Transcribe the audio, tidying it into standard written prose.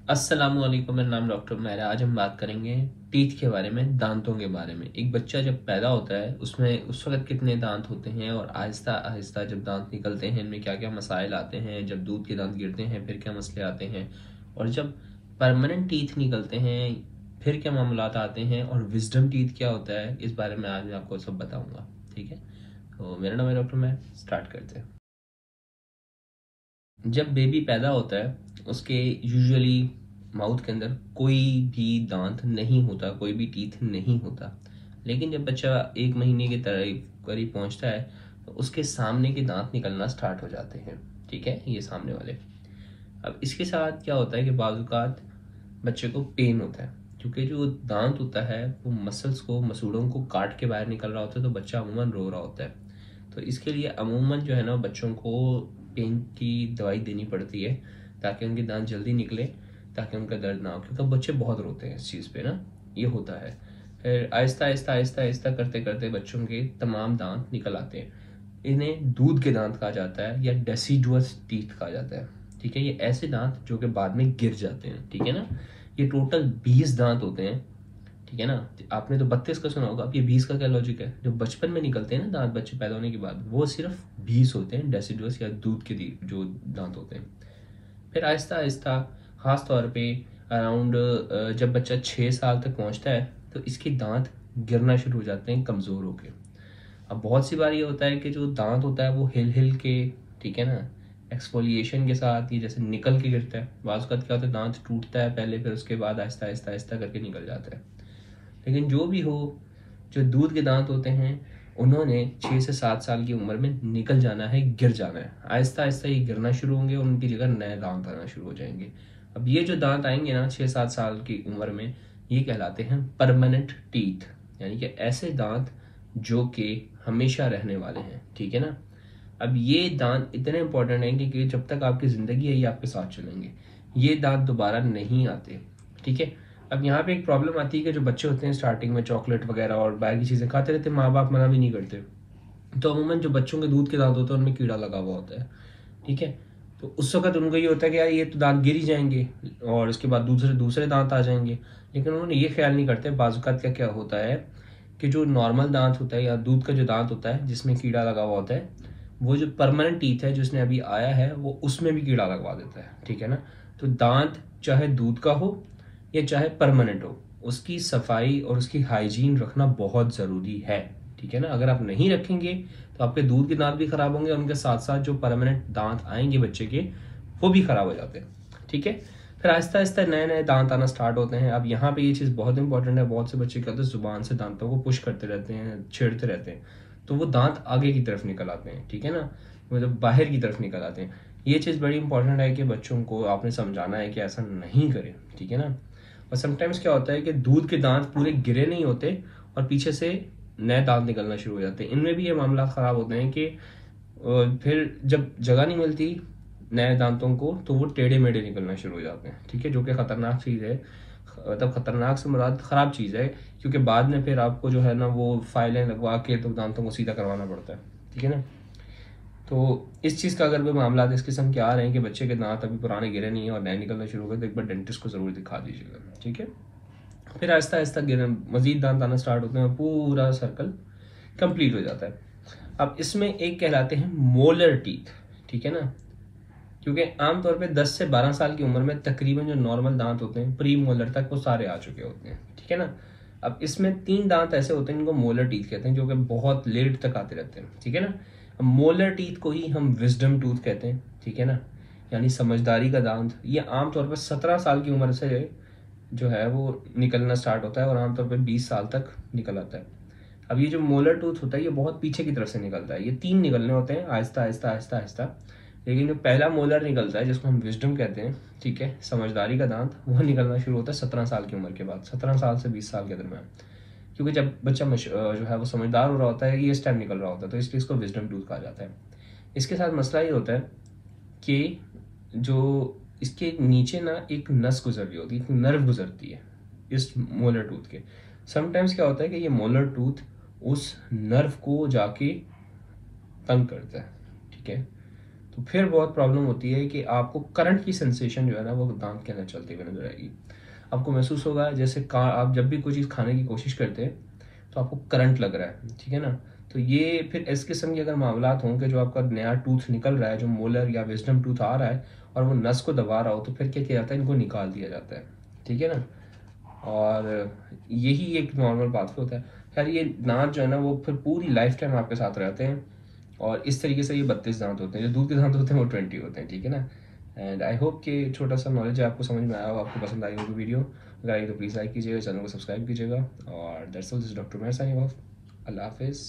अस्सलामुअलैकुम, मेरा नाम डॉक्टर उमैर है। आज हम बात करेंगे टीथ के बारे में, दांतों के बारे में। एक बच्चा जब पैदा होता है उसमें उस वक्त कितने दांत होते हैं और आहिस्ता आहिस्ता जब दांत निकलते हैं इनमें क्या क्या मसाइल आते हैं, जब दूध के दांत गिरते हैं फिर क्या मसले आते हैं, और जब परमानेंट टीथ निकलते हैं फिर क्या मामलात आते हैं, और विजडम टीथ क्या होता है, इस बारे में आज मैं आपको सब बताऊँगा। ठीक है, तो मेरा नाम है डॉक्टर उमैर। स्टार्ट करते हैं। जब बेबी पैदा होता है उसके यूजुअली माउथ के अंदर कोई भी दांत नहीं होता, कोई भी टीथ नहीं होता। लेकिन जब बच्चा 1 महीने के करीब पहुंचता है तो उसके सामने के दांत निकलना स्टार्ट हो जाते हैं। ठीक है, ये सामने वाले। अब इसके साथ क्या होता है कि बाज़ औक़ात बच्चे को पेन होता है, क्योंकि जो दांत होता है वो मसूड़ों को काट के बाहर निकल रहा होता है, तो बच्चा अमूमन रो रहा होता है। तो इसके लिए अमूमन जो है ना बच्चों को पेन की दवाई देनी पड़ती है ताकि उनके दांत जल्दी निकले, ताकि उनका दर्द ना हो, क्योंकि बच्चे बहुत रोते हैं इस चीज़ पे ना, ये होता है। फिर आहिस्ता आहिस्ता आहिस्ता आहिस्ता करते करते बच्चों के तमाम दांत निकल आते हैं। इन्हें दूध के दांत कहा जाता है या डेसिडुअस टीथ कहा जाता है। ठीक है, ये ऐसे दांत जो कि बाद में गिर जाते हैं। ठीक है ना, ये टोटल 20 दांत होते हैं। ठीक है ना, आपने तो 32 का सुना होगा, अब ये 20 का क्या लॉजिक है? जो बचपन में निकलते हैं ना दांत बच्चे पैदा होने के बाद, वो सिर्फ 20 होते हैं, डेसिडुअस या दूध के जो दांत होते हैं। फिर आहिस्ता आहिस्ता ख़ास तौर पे अराउंड जब बच्चा 6 साल तक पहुंचता है तो इसके दांत गिरना शुरू हो जाते हैं कमज़ोर होके। अब बहुत सी बार ये होता है कि जो दांत होता है वो हिल हिल के, ठीक है ना, एक्सफोलिएशन के साथ ये जैसे निकल के गिरता है। बाज़ वक़्त क्या होता है, दांत टूटता है पहले, फिर उसके बाद आहिस्ता आहिस्ता आहिस्ता करके निकल जाता है। लेकिन जो भी हो, जो दूध के दांत होते हैं उन्होंने 6 से 7 साल की उम्र में निकल जाना है, गिर जाना है। आहिस्ता आहिस्ता ये गिरना शुरू होंगे और उनकी जगह नए दांत आना शुरू हो जाएंगे। अब ये जो दांत आएंगे ना 6-7 साल की उम्र में, ये कहलाते हैं परमानेंट टीथ, यानी कि ऐसे दांत जो कि हमेशा रहने वाले हैं। ठीक है ना, अब ये दांत इतने इंपॉर्टेंट हैं कि जब तक आपकी ज़िंदगी है ये आपके साथ चलेंगे। ये दांत दोबारा नहीं आते। ठीक है, अब यहाँ पे एक प्रॉब्लम आती है कि जो बच्चे होते हैं स्टार्टिंग में चॉकलेट वगैरह और बाहर की चीज़ें खाते रहते हैं, माँ बाप मना भी नहीं करते, तो अमूमन जो बच्चों के दूध के दांत होते हैं उनमें कीड़ा लगा हुआ होता है। ठीक है, तो उस वक्त उनको ये होता है कि यार ये तो दांत गिर ही जाएंगे और इसके बाद दूसरे दूसरे दांत आ जाएंगे। लेकिन उन्होंने ये ख्याल नहीं करते बाज़ का क्या होता है कि जो नॉर्मल दांत होता है या दूध का जो दांत होता है जिसमें कीड़ा लगा हुआ होता है, वो जो परमानेंट टीथ है जिसने अभी आया है वो उसमें भी कीड़ा लगवा देता है। ठीक है ना, तो दांत चाहे दूध का हो या चाहे परमानेंट हो, उसकी सफाई और उसकी हाइजीन रखना बहुत ज़रूरी है। ठीक है ना, अगर आप नहीं रखेंगे तो आपके दूध के दांत भी खराब होंगे और उनके साथ साथ जो परमानेंट दांत आएंगे बच्चे के, वो भी खराब हो जाते हैं। ठीक है, फिर आहिस्ता आहिस्ता नए नए दांत आना स्टार्ट होते हैं। अब यहाँ पे ये चीज़ बहुत इंपॉर्टेंट है, बहुत से बच्चे क्या होते हैं जुबान से दांतों को पुश करते रहते हैं, छेड़ते रहते हैं, तो वो दांत आगे की तरफ निकल आते हैं। ठीक है ना, मतलब बाहर की तरफ निकल आते हैं। ये चीज़ बड़ी इंपॉर्टेंट है कि बच्चों को आपने समझाना है कि ऐसा नहीं करें। ठीक है ना, और समटाइम्स क्या होता है कि दूध के दांत पूरे गिरे नहीं होते और पीछे से नए दांत निकलना शुरू हो जाते हैं। इनमें भी ये मामला ख़राब होते हैं कि फिर जब जगह नहीं मिलती नए दांतों को तो वो टेढ़े मेढ़े निकलना शुरू हो जाते हैं। ठीक है, जो कि ख़तरनाक चीज़ है। मतलब ख़तरनाक से मुराद ख़राब चीज़ है, क्योंकि बाद में फिर आपको जो है ना वो फाइलें लगवा के तो दांतों को सीधा करवाना पड़ता है। ठीक है ना, तो इस चीज़ का अगर भी मामला इस किस्म के आ रहे हैं कि बच्चे के दांत अभी पुराने गिरे नहीं हैं और नए निकलना शुरू हो गए, तो एक बार डेंटिस्ट को ज़रूर दिखा दीजिएगा। ठीक है, फिर आहिस्ता आहिस्ता गिर मज़ीद दांत आना स्टार्ट होते हैं और पूरा सर्कल कंप्लीट हो जाता है। अब इसमें एक कहलाते हैं मोलर टीथ। ठीक है ना, क्योंकि आमतौर पे 10 से 12 साल की उम्र में तकरीबन जो नॉर्मल दांत होते हैं प्री मोलर तक वो सारे आ चुके होते हैं। ठीक है ना, अब इसमें 3 दांत ऐसे होते हैं जिनको मोलर टीथ कहते हैं, जो कि बहुत लेट तक आते रहते हैं। ठीक है ना, अब मोलर टीथ को ही हम विजडम टूथ कहते हैं। ठीक है ना, यानी समझदारी का दांत। ये आमतौर पर 17 साल की उम्र से जो है वो निकलना स्टार्ट होता है और आमतौर पर 20 साल तक निकल आता है। अब ये जो मोलर टूथ होता है ये बहुत पीछे की तरफ से निकलता है। ये 3 निकलने होते हैं आहिस्ता आहिस्ता आहिस्ता आहिस्ता। लेकिन जो पहला मोलर निकलता है जिसको हम विजडम कहते हैं, ठीक है, समझदारी का दांत, वो निकलना शुरू होता है 17 साल की उम्र के बाद, 17 साल से 20 साल के दरमियान। क्योंकि जब बच्चा जो है वो समझदार हो रहा होता है, ये इस टाइम निकल रहा होता है, तो इसलिए इसको विजडम टूथ कहा जाता है। इसके साथ मसला ये होता है कि जो इसके नीचे ना एक नस गुजर रही होती है, एक नर्व गुजरती है इस मोलर टूथ के। समटाइम्स क्या होता है कि ये मोलर टूथ उस नर्व को जाके तंग करता है। ठीक है, तो फिर बहुत प्रॉब्लम होती है कि आपको करंट की सेंसेशन जो है ना वो दांत के अंदर चलती हुई नजर आएगी। आपको महसूस होगा जैसे आप जब भी कोई चीज़ खाने की कोशिश करते हैं तो आपको करंट लग रहा है, ठीक है ना। तो ये फिर इस किस्म के अगर मामलात हों कि जो आपका नया टूथ निकल रहा है, जो मोलर या विजडम टूथ आ रहा है और वो नस को दबा रहा हो, तो फिर क्या किया जाता है, इनको निकाल दिया जाता है, ठीक है ना। और यही एक नॉर्मल पाथवे होता है। खैर ये दांत जो है ना वो फिर पूरी लाइफ टाइम आपके साथ रहते हैं, और इस तरीके से ये 32 दांत होते हैं। जो दूध के दांत होते हैं वो 20 होते हैं, ठीक है ना। एंड आई होप कि छोटा सा नॉलेज है आपको समझ में आया हो, आपको पसंद आई होगी वीडियो। अगर आई तो प्लीज़ लाइक कीजिएगा, चैनल को सब्सक्राइब कीजिएगा। और दैट्स ऑल, दिस डॉक्टर मैं साइनिंग ऑफ। अल्लाह हाफिज़।